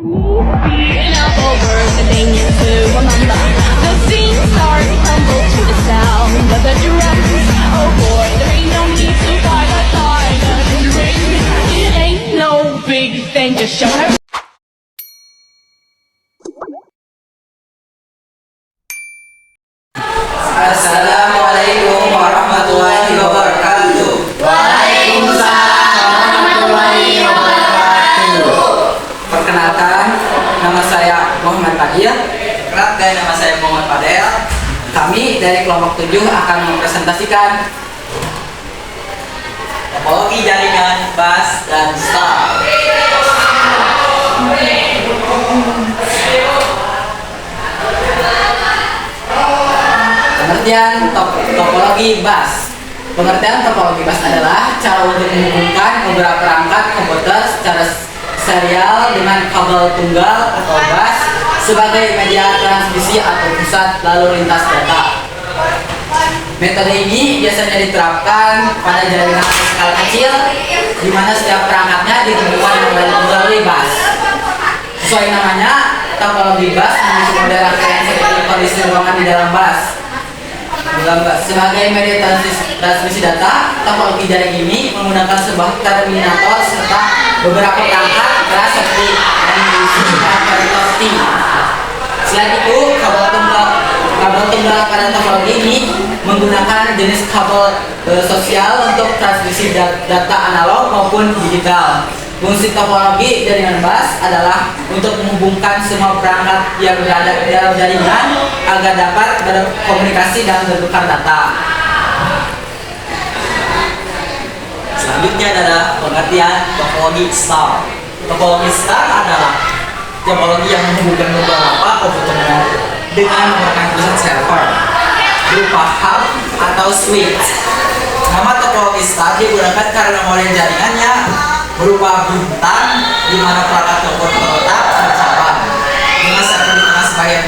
Beaten up over the things to remember. The scene starts to tumble to the sound of the drums. Oh boy, there ain't no need to fight a silent ring. It ain't no big thing to show her. Assalamualaikum warahmatullahi wabarakatuh. Waalaikumsalam warahmatullahi wabarakatuh. Perkenalkan, nama saya Muhammad Fadil. Perkenalkan, nama saya Muhammad Fadel. Kami dari kelompok 7 akan mempresentasikan topologi jaringan, bus, dan star. Pengertian topologi bus. Pengertian topologi bus adalah cara untuk menghubungkan beberapa perangkat komputer secara serial dengan kabel tunggal atau bus sebagai media transmisi atau pusat lalu lintas data. Metode ini biasanya diterapkan pada jaringan skala kecil, di mana setiap perangkatnya dihubungkan melalui bus. Sesuai namanya, topologi bus mengisi model rangkaian seperti kondisi ruangan di dalam bus. Sebagai media transmisi data, topologi jaring ini menggunakan sebuah terminator serta beberapa perangkat keras seperti operator T. Selain itu, kabel tunggal pada topologi ini menggunakan jenis kabel sosial untuk transmisi data analog maupun digital. Fungsi topologi jaringan bus adalah untuk menghubungkan semua perangkat yang berada di dalam jaringan agar dapat berkomunikasi dan bertukar data. Selanjutnya adalah pengertian topologi star. Topologi star adalah topologi yang menghubungkan beberapa komputer dengan menggunakan pusat server berupa hub atau switch. Nama topologi star digunakan karena model jaringannya berupa bintang di mana perangkat komputer terletak pada cabang dengan server di tengah sebagai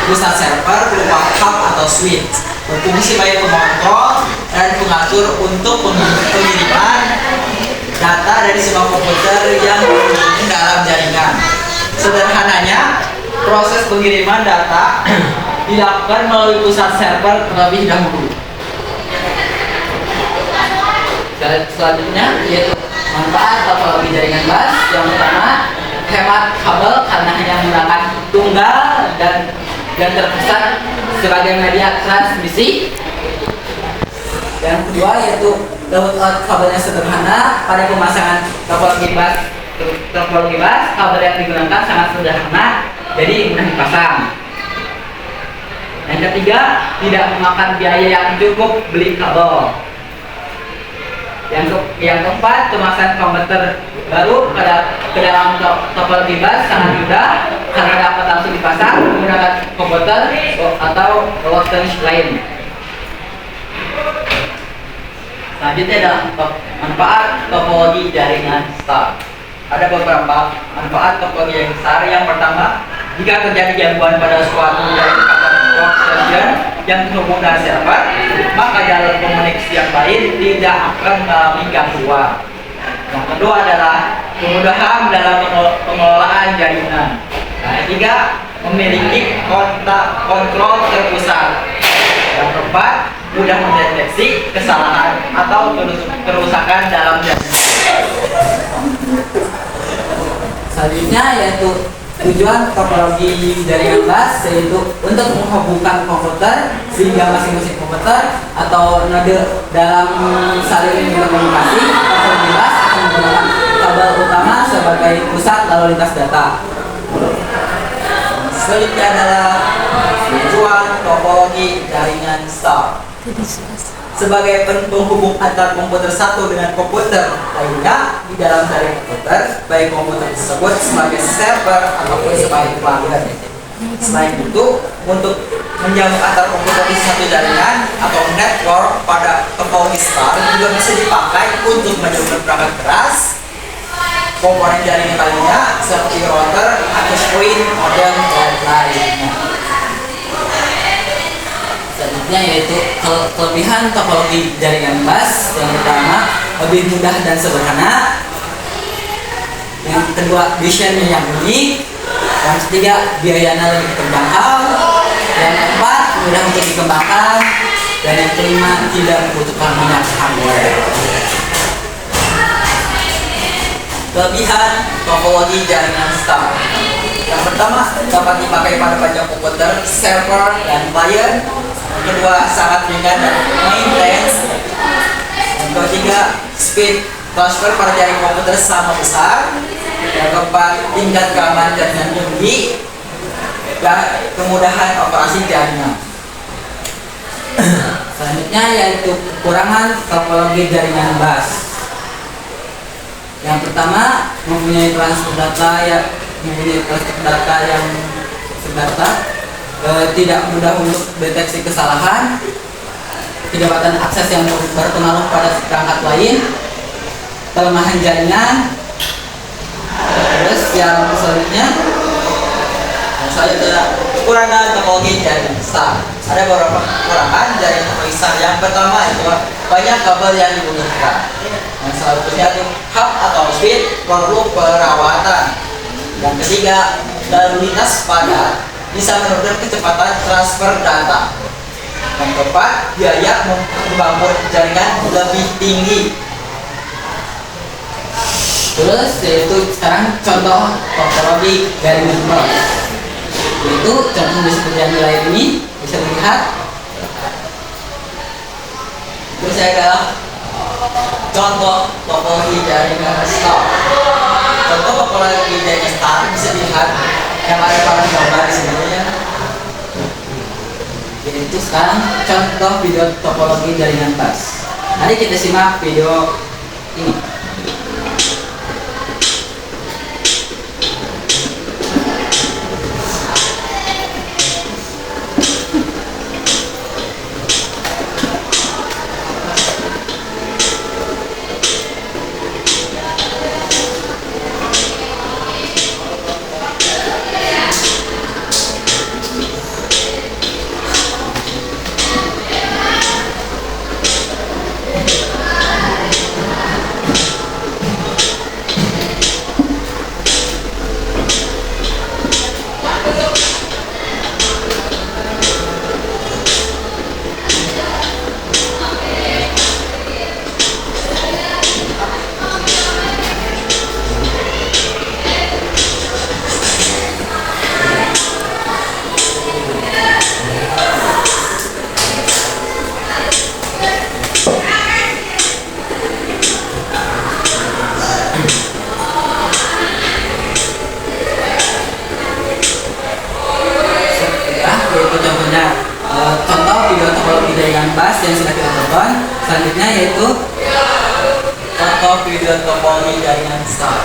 pusat server berupa hub atau switch berfungsi sebagai pengontrol dan pengatur untuk pengiriman data dari semua komputer yang berhubung dalam jaringan. Sederhananya, proses pengiriman data dilakukan melalui pusat server terlebih dahulu. Selanjutnya yaitu manfaat topologi jaringan bus. Yang pertama, hemat kabel karena hanya menggunakan tunggal dan terpusat sebagai media transmisi. Yang kedua yaitu layout kabelnya sederhana. Pada pemasangan topologi bus, kabel yang digunakan sangat sederhana, jadi mudah dipasang. Yang ketiga, tidak memakan biaya yang cukup beli kabel. Yang keempat, pemasangan konverter baru ke dalam topologi bus sangat mudah karena dapat langsung dipasang menggunakan komputer atau workstation lain. Selanjutnya adalah manfaat topologi jaringan star. Ada beberapa manfaat topologi jaringan star. Yang pertama, jika terjadi gangguan pada suatu jaringan workstation yang terhubung dengan server, maka jalur komunikasi yang lain tidak akan mengalami gangguan. Yang kedua adalah kemudahan dalam pengelolaan jaringan. Yang ketiga, memiliki kontrol terpusat. Yang keempat, mudah mendeteksi kesalahan atau kerusakan dalam jaringan. Selanjutnya yaitu tujuan topologi jaringan bus, yaitu untuk menghubungkan komputer sehingga masing-masing komputer atau node dalam saling berkomunikasi. Topologi bus akan menggunakan kabel utama sebagai pusat lalu lintas data. Selanjutnya adalah tujuan topologi jaringan star. Sebagai penghubung antar komputer satu dengan komputer lainnya di dalam jaringan komputer, baik komputer tersebut sebagai server ataupun sebagai pelanggan. Selain itu, untuk menjamin antar komputer di satu jaringan atau network pada topologi star juga bisa dipakai untuk menjauhkan perangkat keras, komponen jaringan lainnya seperti router, access point, modem, dan lainnya. Selanjutnya yaitu kelebihan topologi jaringan bus. Yang pertama, lebih mudah dan sederhana. Yang kedua, desainnya yang unik. Yang ketiga, biayanya lebih terjangkau. Yang keempat, mudah untuk dikembangkan. Dan yang kelima, tidak membutuhkan banyak hardware. Kelebihan topologi jaringan STAR. Yang pertama, dapat dipakai pada banyak komputer, server, dan client. Yang kedua, sangat ringan dan maintenance. Yang ketiga, speed transfer pada jaringan komputer sama besar. Yang keempat, tingkat keamanan jaringan tinggi dan kemudahan operasi jaringan. Selanjutnya yaitu kekurangan topologi jaringan bus. Yang pertama, mempunyai transfer data yang tidak mudah untuk deteksi kesalahan, kedapatan akses yang berpengaruh pada perangkat lain, kelemahan jaringan. Terus yang selanjutnya kekurangan topologi jaringan STAR. Ada beberapa kekurangan jaringan topologi STAR. Yang pertama itu banyak kabel yang dibutuhkan. Yang selanjutnya itu hub atau speed perlu perawatan. Yang ketiga, lalu lintas padat bisa menurunkan kecepatan transfer data. Yang keempat, biaya membangun jaringan lebih tinggi. Terus yaitu sekarang contoh topologi jaringan bus. Yaitu contoh seperti yang di layar ini bisa dilihat. Terus saya ke contoh topologi jaringan STAR. Contoh topologi jaringan STAR bisa dilihat yang ada pada gambar di sini ya. Jadi itu sekarang contoh video topologi jaringan bus. Mari kita simak video ini. Contoh video topologi jaringan bus yang sudah kita tonton. Selanjutnya yaitu contoh video topologi jaringan STAR.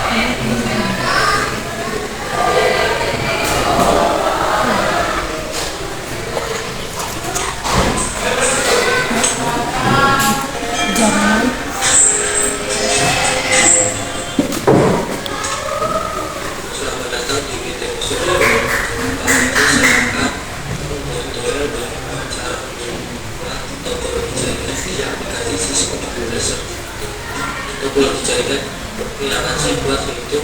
Topologi jaringan yang akan saya buat yaitu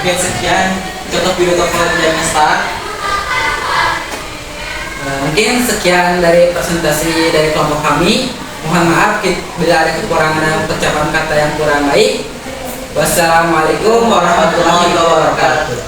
Mungkin sekian contoh video topologi start. Mungkin sekian dari presentasi dari kelompok kami. Mohon maaf bila ada kekurangan dan ucapan kata yang kurang baik. Wassalamualaikum warahmatullahi wabarakatuh.